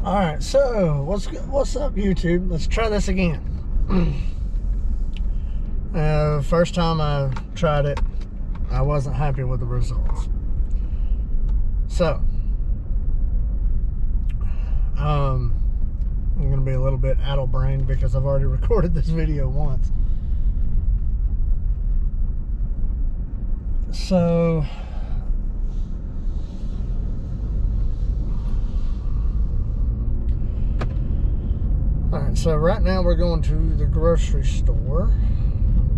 Alright, so what's up, YouTube? Let's try this again. First time I tried it, I wasn't happy with the results. So, I'm going to be a little bit addle-brained because I've already recorded this video once. So, alright, so right now we're going to the grocery store.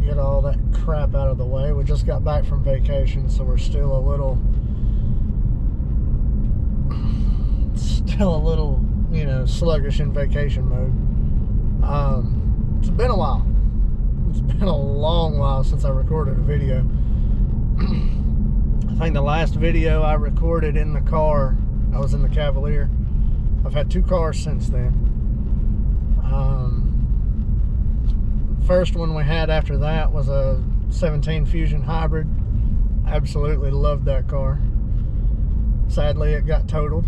Get all that crap out of the way. We just got back from vacation, so we're still a little, sluggish in vacation mode. It's been a while. It's been a long while since I recorded a video. I think the last video I recorded in the car, I was in the Cavalier. I've had 2 cars since then. First one we had after that was a 17 Fusion Hybrid. Absolutely loved that car. Sadly, it got totaled.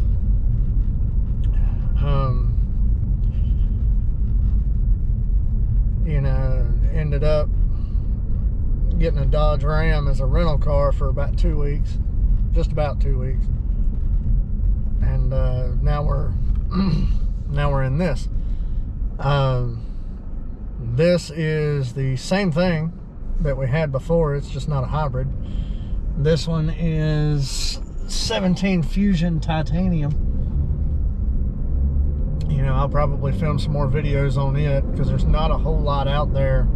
Ended up getting a Dodge Ram as a rental car for about 2 weeks, just about 2 weeks, and now we're in this. This is the same thing that we had before. It's just not a hybrid. This one is 17 Fusion Titanium. I'll probably film some more videos on it because there's not a whole lot out there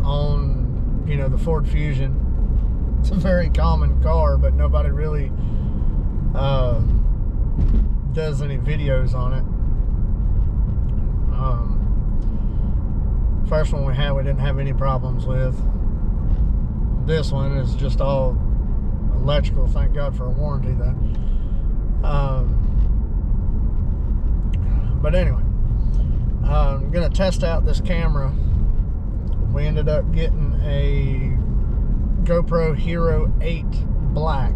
on, the Ford Fusion. It's a very common car, but nobody really does any videos on it. First one we had, we didn't have any problems with. This one is just all electrical. Thank God for a warranty, though. But anyway, I'm gonna test out this camera. We ended up getting a Gopro Hero 8 Black.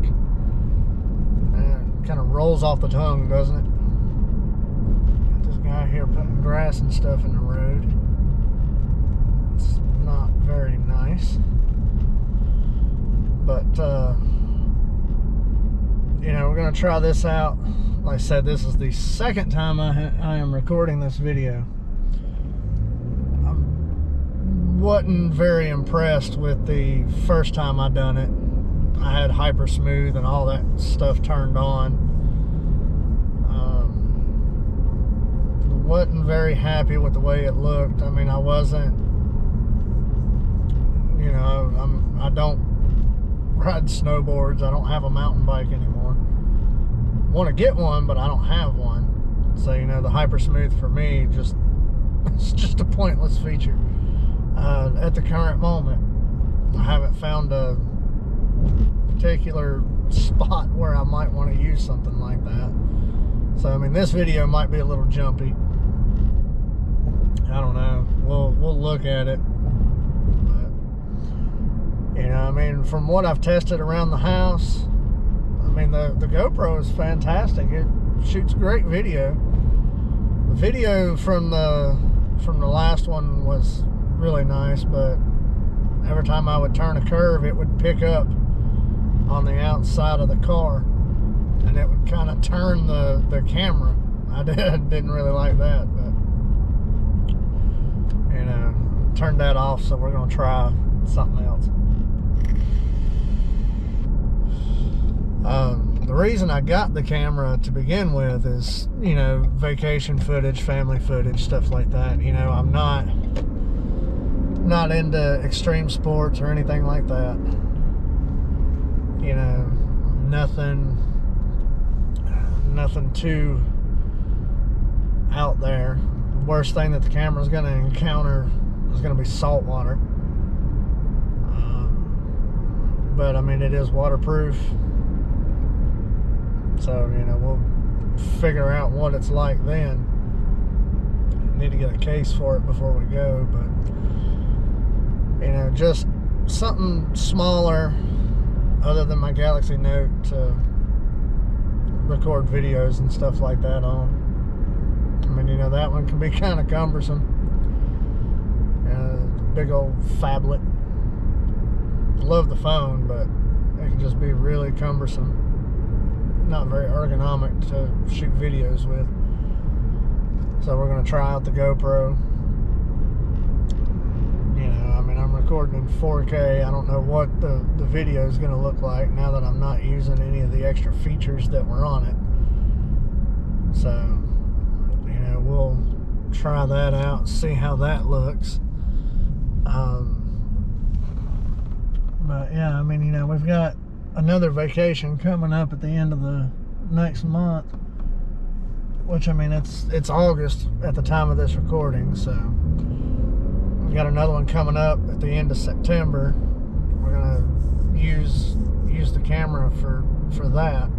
And kind of rolls off the tongue, doesn't it? Got this guy here putting grass and stuff in the road. It's not very nice. But, we're gonna try this out. Like I said, this is the second time I am recording this video. I wasn't very impressed with the first time I done it. I had hyper smooth and all that stuff turned on. Wasn't very happy with the way it looked. I mean, I wasn't, I don't ride snowboards. I don't have a mountain bike anymore. Want to get one, but I don't have one. So the hyper smooth for me it's just a pointless feature at the current moment. I haven't found a particular spot where I might want to use something like that. So I mean, this video might be a little jumpy. I don't know. We'll look at it. But I mean, from what I've tested around the house, I mean, the GoPro is fantastic. It shoots great video. The video from the last one was really nice, but every time I would turn a curve, it would pick up on the outside of the car, and it would kind of turn the camera. I didn't really like that, but turned that off, so we're gonna try something else. The reason I got the camera to begin with is, vacation footage, family footage, stuff like that. I'm not into extreme sports or anything like that. Nothing too out there. The worst thing that the camera's going to encounter is going to be salt water. But I mean, it is waterproof. So, we'll figure out what it's like then. Need to get a case for it before we go, but, just something smaller other than my Galaxy Note to record videos and stuff like that on. and you know, that one can be kind of cumbersome. Big old phablet. Love the phone, but it can just be really cumbersome. Not very ergonomic to shoot videos with. So we're going to try out the GoPro. You know, I mean, I'm recording in 4K. I don't know what the video is going to look like now that I'm not using any of the extra features that were on it. So, you know, we'll try that out, see how that looks. But yeah, I mean, you know, we've got another vacation coming up at the end of the next month, which, I mean, it's August at the time of this recording, so we've got another one coming up at the end of September. We're gonna use the camera for that,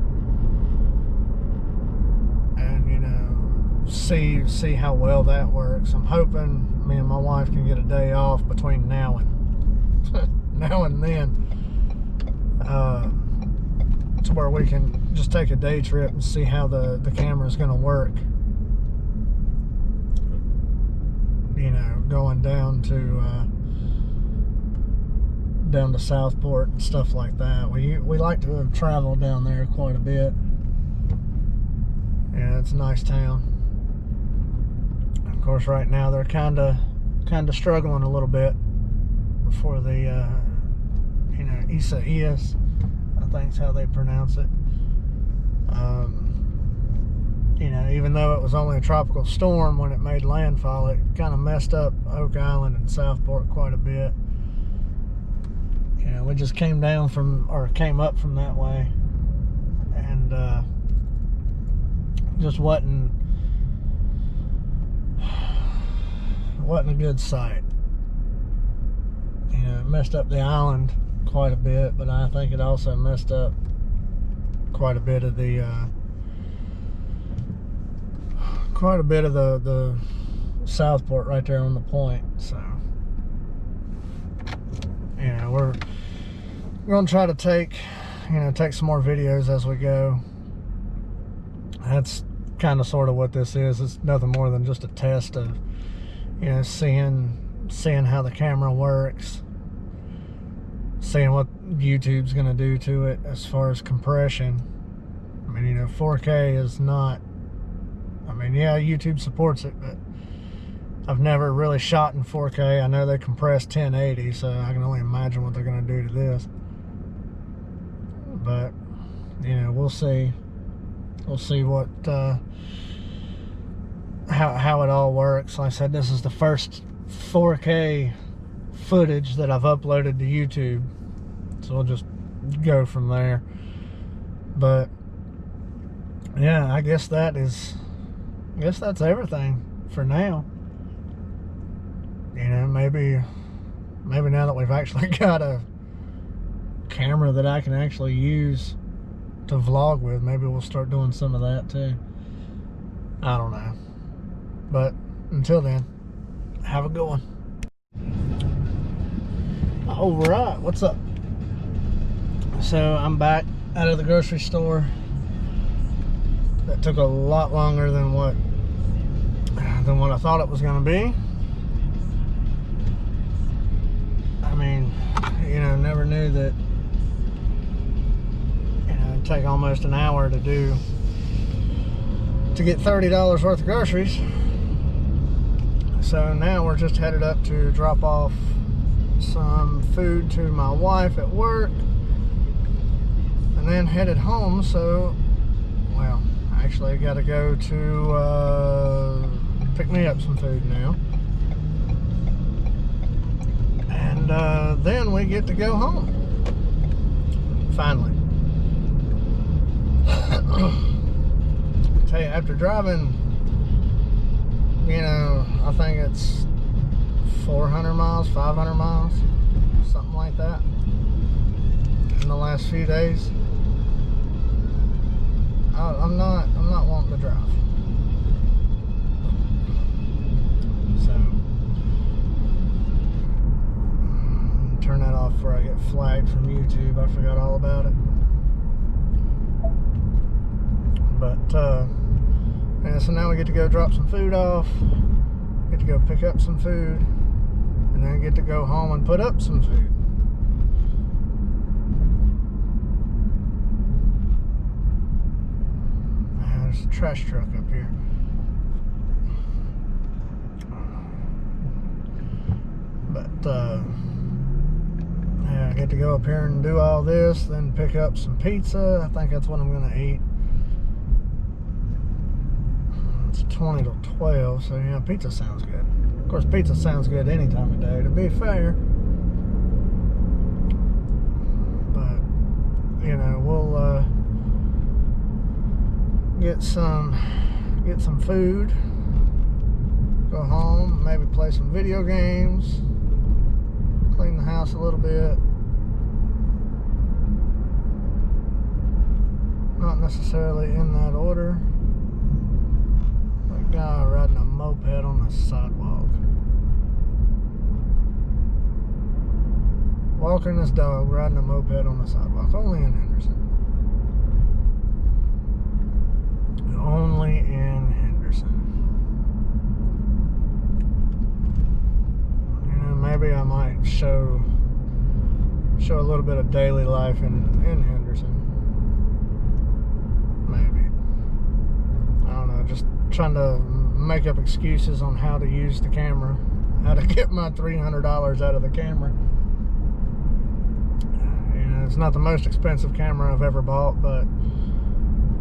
and you know, see how well that works. I'm hoping me and my wife can get a day off between now and then, to where we can just take a day trip and see how the camera is going to work. You know, going down to Southport and stuff like that. We like to travel down there quite a bit. Yeah, it's a nice town. Of course, right now they're kind of struggling a little bit for the you know, Isaias, I think's how they pronounce it. You know, even though it was only a tropical storm when it made landfall, it kind of messed up Oak Island and Southport quite a bit. You know, we just came up from that way, and just wasn't a good sight. You know, it messed up the island quite a bit, but I think it also messed up quite a bit of the Southport right there on the point. So, you know, we're gonna try to take some more videos as we go. That's kind of sort of what this is. It's nothing more than just a test of, you know, seeing how the camera works, seeing what YouTube's going to do to it as far as compression. I mean, you know, 4K is not, I mean, yeah, YouTube supports it, but I've never really shot in 4K. I know they compress 1080, so I can only imagine what they're going to do to this. But, you know, we'll see. We'll see what, how it all works. Like I said, this is the first 4K footage that I've uploaded to YouTube, so we'll just go from there. But yeah, I guess that's everything for now. You know, maybe now that we've actually got a camera that I can actually use to vlog with, maybe we'll start doing some of that too. I don't know, but until then, have a good one. All right, what's up? So I'm back out of the grocery store. That took a lot longer than what I thought it was going to be. I mean, you know, never knew that, you know, it'd take almost an hour to get $30 worth of groceries. So now we're just headed up to drop off some food to my wife at work, and then headed home. So, well, actually I gotta go to pick me up some food now, and then we get to go home finally. I tell you, after driving, you know, I think it's 400 miles, 500 miles, something like that, in the last few days. I'm not wanting to drive. So, turn that off before I get flagged from YouTube. I forgot all about it. But And so now we get to go drop some food off, get to go pick up some food, and then get to go home and put up some food. There's a trash truck up here. But yeah, I get to go up here and do all this, then pick up some pizza. I think that's what I'm gonna eat. It's 20 to 12, so yeah, pizza sounds good. Of course, pizza sounds good any time of day, to be fair. But, you know, we'll get some food, go home, maybe play some video games, clean the house a little bit. Not necessarily in that order. Guy riding a moped on the sidewalk. Walking his dog, riding a moped on the sidewalk. Only in Henderson. Only in Henderson. You know, maybe I might show a little bit of daily life in Henderson. Maybe. I don't know, just trying to make up excuses on how to use the camera, how to get my $300 out of the camera. You know, it's not the most expensive camera I've ever bought, but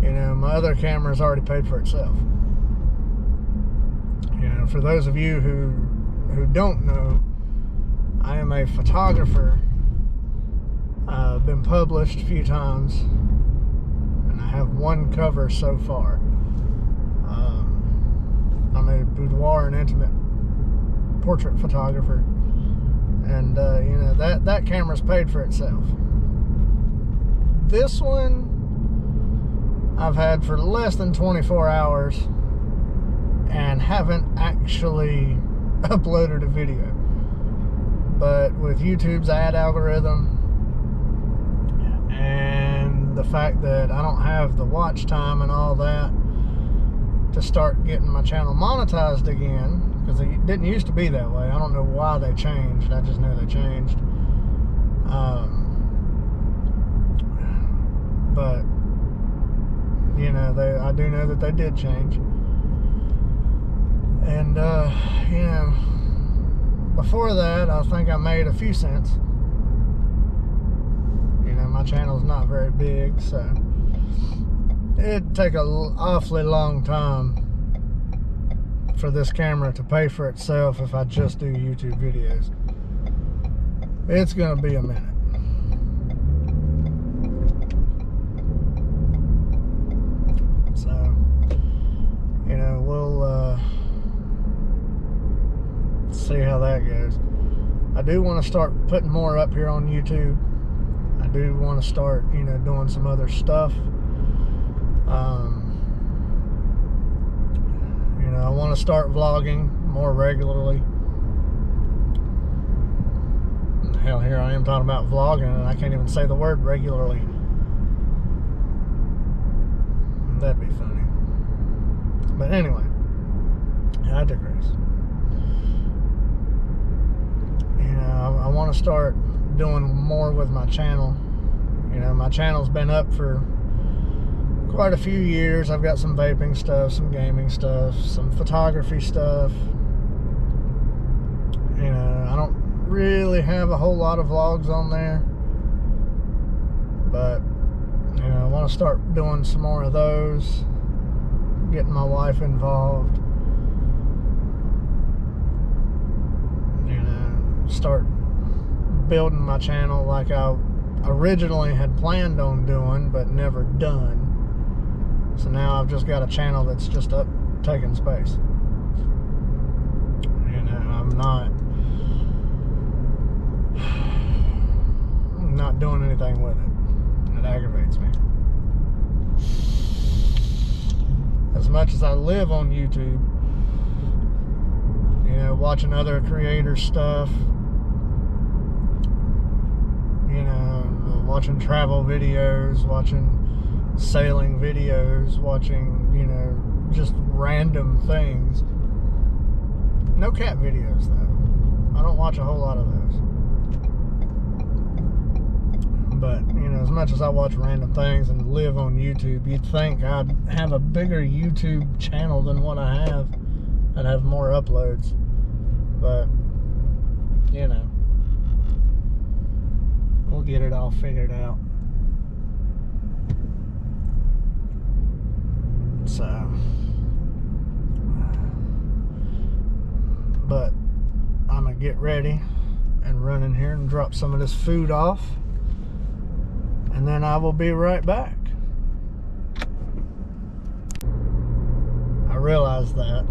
you know, my other camera's already paid for itself. You know, for those of you who don't know, I am a photographer. I've been published a few times, and I have one cover so far. I'm a boudoir and intimate portrait photographer, and you know, that camera's paid for itself. This one I've had for less than 24 hours and haven't actually uploaded a video. But with YouTube's ad algorithm and the fact that I don't have the watch time and all that to start getting my channel monetized again, because it didn't used to be that way. I don't know why they changed. I just know they changed. But you know, I do know that they did change. And you know, before that, I think I made a few cents. You know, my channel's not very big, so it'd take an awfully long time for this camera to pay for itself if I just do YouTube videos. It's gonna be a minute. So, you know, we'll see how that goes. I do want to start putting more up here on YouTube. I do want to start, you know, doing some other stuff. You know, I want to start vlogging more regularly. Hell, here I am talking about vlogging and I can't even say the word regularly. That'd be funny. But anyway, I digress. You know, I want to start doing more with my channel. You know, my channel's been up for quite a few years. I've got some vaping stuff, some gaming stuff, some photography stuff. You know, I don't really have a whole lot of vlogs on there, but you know, I want to start doing some more of those, getting my wife involved, you know, start building my channel like I originally had planned on doing but never done. So now I've just got a channel that's just up taking space. You know, I'm not doing anything with it. It aggravates me. As much as I live on YouTube, you know, watching other creators' stuff, you know, watching travel videos, watching sailing videos, watching, you know, just random things. No cat videos though. I don't watch a whole lot of those. But, you know, as much as I watch random things and live on YouTube, you'd think I'd have a bigger YouTube channel than what I have. I'd have more uploads. But, you know, we'll get it all figured out. So, but I'm gonna get ready and run in here and drop some of this food off, and then I will be right back. I realize that.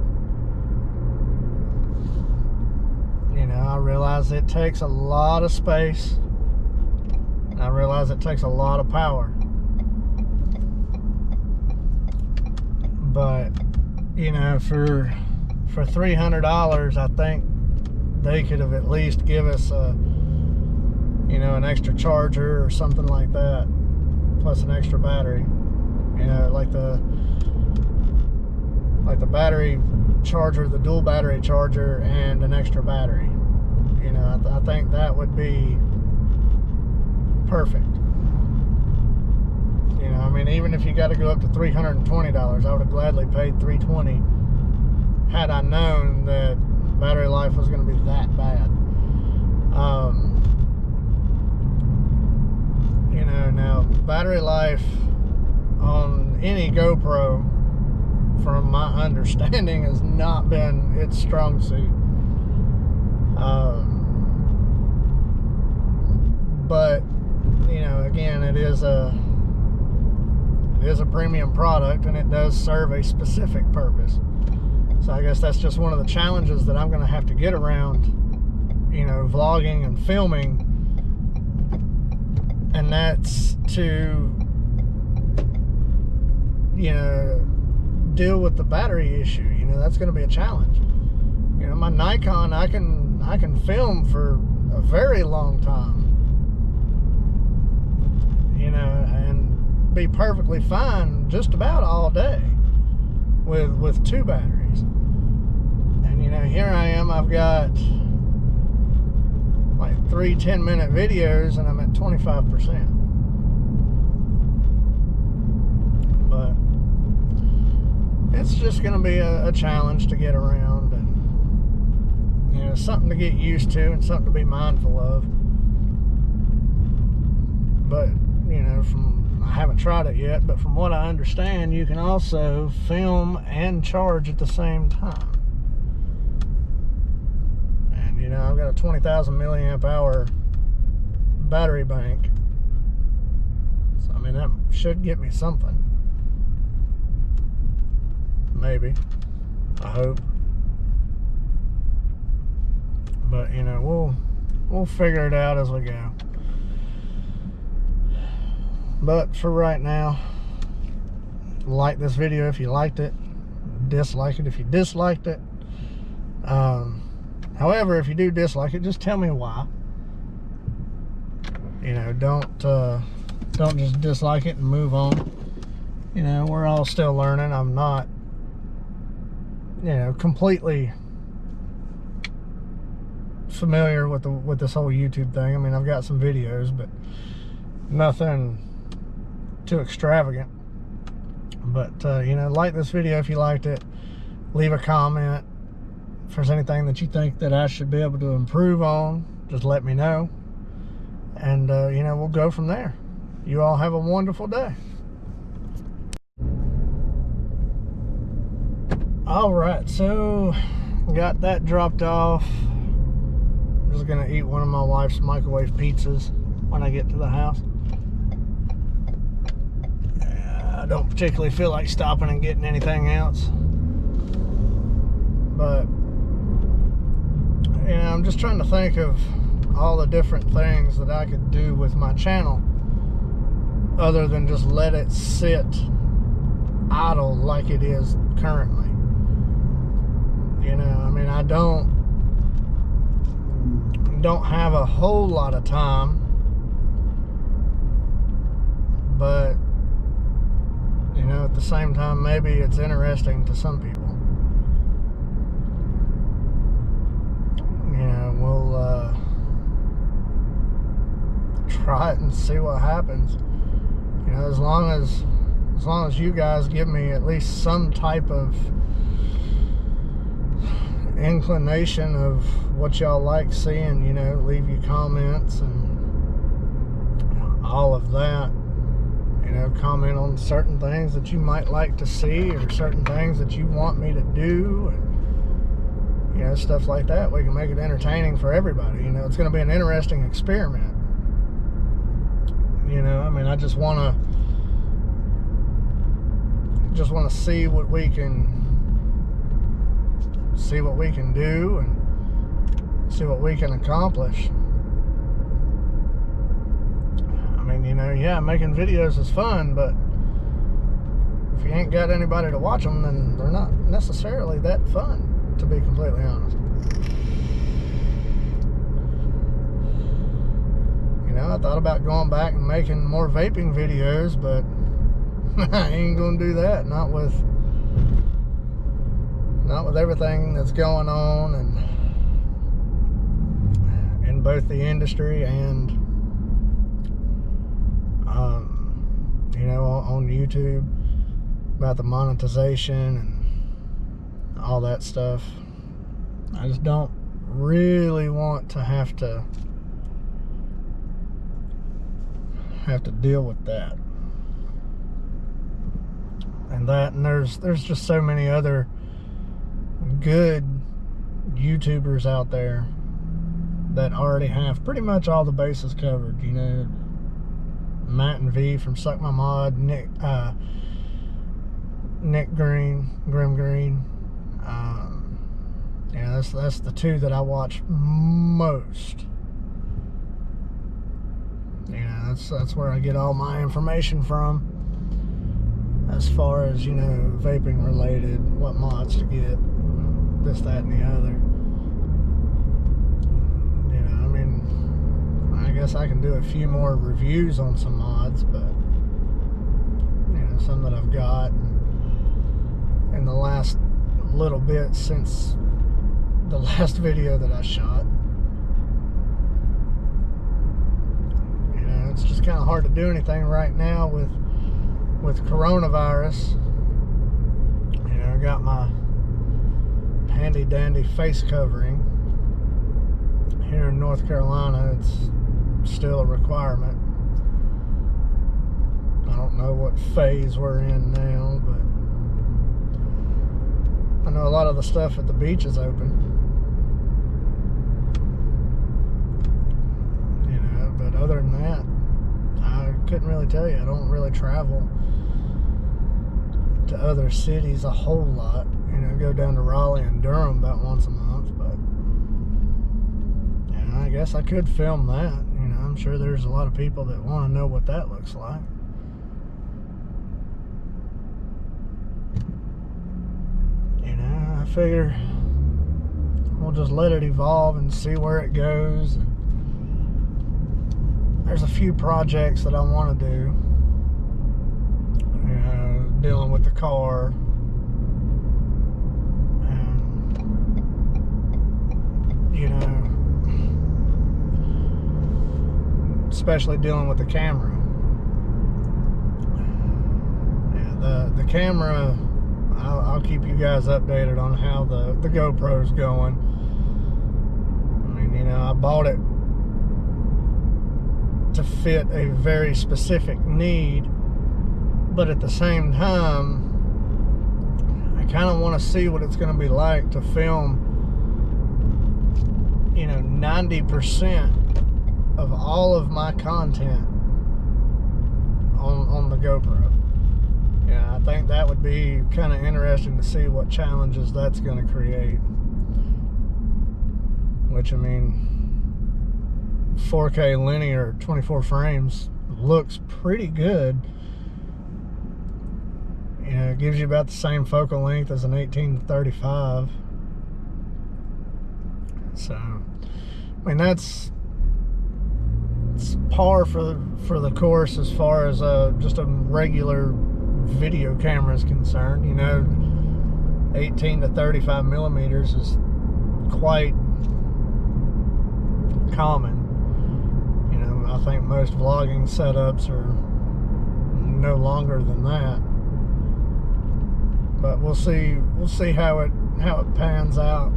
You know, I realize it takes a lot of space. I realize it takes a lot of power. But, you know, for $300, I think they could have at least give us a, you know, an extra charger or something like that, plus an extra battery. You know, like the battery charger, the dual battery charger, and an extra battery. You know, I think that would be perfect. You know, I mean, even if you got to go up to $320, I would have gladly paid $320 had I known that battery life was going to be that bad. You know, now battery life on any GoPro, from my understanding, has not been its strong suit. But, you know, again, it is a premium product, and it does serve a specific purpose. So I guess that's just one of the challenges that I'm going to have to get around, you know, vlogging and filming, and that's to, you know, deal with the battery issue. You know, that's going to be a challenge. You know, my Nikon, I can film for a very long time, you know, and be perfectly fine just about all day with two batteries. And, you know, here I am, I've got like 3 10-minute videos, and I'm at 25%. But it's just going to be a challenge to get around, and, you know, something to get used to and something to be mindful of. But, you know, I haven't tried it yet, but from what I understand, you can also film and charge at the same time. And, you know, I've got a 20,000 milliamp hour battery bank. So, I mean, that should get me something. Maybe. I hope. But, you know, we'll figure it out as we go. But for right now, like this video if you liked it, dislike it if you disliked it. However, if you do dislike it, just tell me why. You know, don't just dislike it and move on. You know, we're all still learning. I'm not, you know, completely familiar with this whole YouTube thing. I mean, I've got some videos, but nothing too extravagant. But you know, like this video if you liked it. Leave a comment. If there's anything that you think that I should be able to improve on, just let me know, and you know, we'll go from there. You all have a wonderful day. All right, so got that dropped off. I'm just gonna eat one of my wife's microwave pizzas when I get to the house. I don't particularly feel like stopping and getting anything else, but, you know, I'm just trying to think of all the different things that I could do with my channel other than just let it sit idle like it is currently. You know, I mean, I don't have a whole lot of time, but, you know, at the same time, maybe it's interesting to some people. You know, we'll try it and see what happens. You know, as long as you guys give me at least some type of inclination of what y'all like seeing, you know, leave your comments and all of that. You know, comment on certain things that you might like to see or certain things that you want me to do, and, you know, stuff like that. We can make it entertaining for everybody. You know, it's going to be an interesting experiment. You know, I mean, I just want to see what we can do and see what we can accomplish. I mean, you know, yeah, making videos is fun, but if you ain't got anybody to watch them, then they're not necessarily that fun, to be completely honest. You know, I thought about going back and making more vaping videos, but I ain't gonna do that. Not with everything that's going on and in both the industry and you know, on YouTube, about the monetization and all that stuff. I just don't really want to have to deal with that. And there's just so many other good YouTubers out there that already have pretty much all the bases covered. You know, Matt and V from Suck My Mod, Nick Grim Green. Yeah, that's the two that I watch most. You know, that's where I get all my information from, as far as, you know, vaping related, what mods to get, this, that, and the other. You know, I mean, I guess I can do a few more reviews on some mods, but, you know, some that I've got in the last little bit since the last video that I shot. You know, it's just kind of hard to do anything right now with coronavirus. You know, I got my handy dandy face covering. Here in North Carolina, it's still a requirement. I don't know what phase we're in now, but I know a lot of the stuff at the beach is open. You know, but other than that, I couldn't really tell you. I don't really travel to other cities a whole lot. You know, go down to Raleigh and Durham about once a month, but, you know, I guess I could film that. You know, I'm sure there's a lot of people that want to know what that looks like. You know, I figure we'll just let it evolve and see where it goes. There's a few projects that I want to do, you know, dealing with the car, and, you know, especially dealing with the camera. Yeah, the camera, I'll keep you guys updated on how the GoPro's going. I mean, you know, I bought it to fit a very specific need, but at the same time, I kind of want to see what it's going to be like to film, you know, 90% of all of my content on the GoPro. Yeah, I think that would be kind of interesting to see what challenges that's going to create. Which, I mean, 4K linear 24 frames looks pretty good. You know, it gives you about the same focal length as an 18-35. So, I mean, it's par for the course as far as just a regular video camera is concerned. You know, 18 to 35 millimeters is quite common. You know, I think most vlogging setups are no longer than that. But we'll see how it pans out.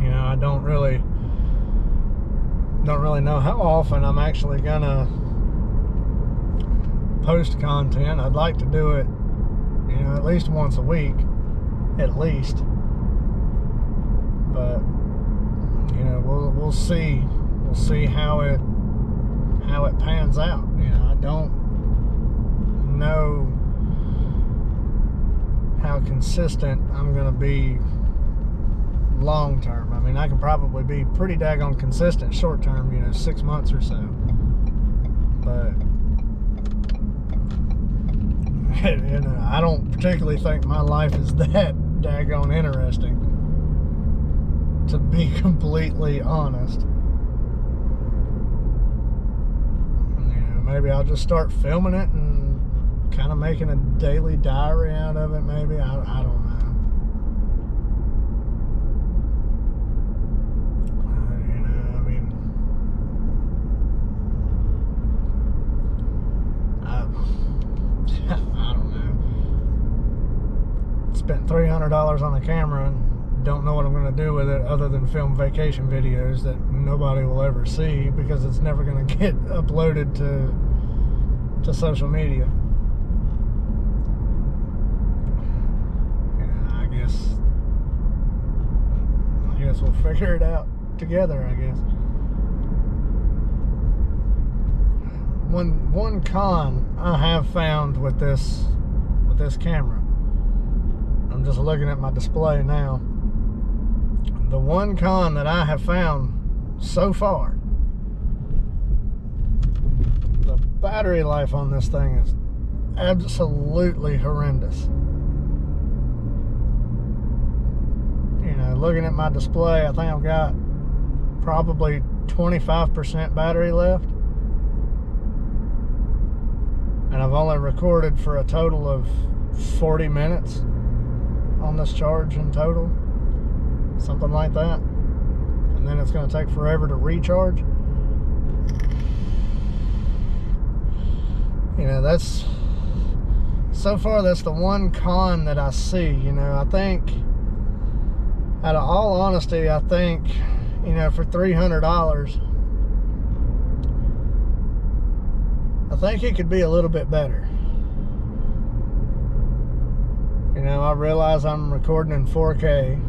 You know, I don't really know how often I'm actually gonna post content. I'd like to do it, you know, at least once a week, at least. But you know, we'll see how it pans out. You know, I don't know how consistent I'm gonna be long term. I mean, I can probably be pretty daggone consistent short term, you know, 6 months or so. But you know, I don't particularly think my life is that daggone interesting, to be completely honest. You know, maybe I'll just start filming it and kind of making a daily diary out of it. Maybe I don't know. Spent $300 on a camera and don't know what I'm going to do with it other than film vacation videos that nobody will ever see, because it's never going to get uploaded to social media. And I guess we'll figure it out together, I guess. One con I have found with this camera, I'm just looking at my display now. The one con that I have found so far, the battery life on this thing is absolutely horrendous. You know, looking at my display, I think I've got probably 25% battery left. And I've only recorded for a total of 40 minutes on this charge in total, something like that. And then it's going to take forever to recharge. You know, that's so far that's the one con that I see. You know, I think, out of all honesty, I think, you know, for $300, I think it could be a little bit better. You know, I realize I'm recording in 4K,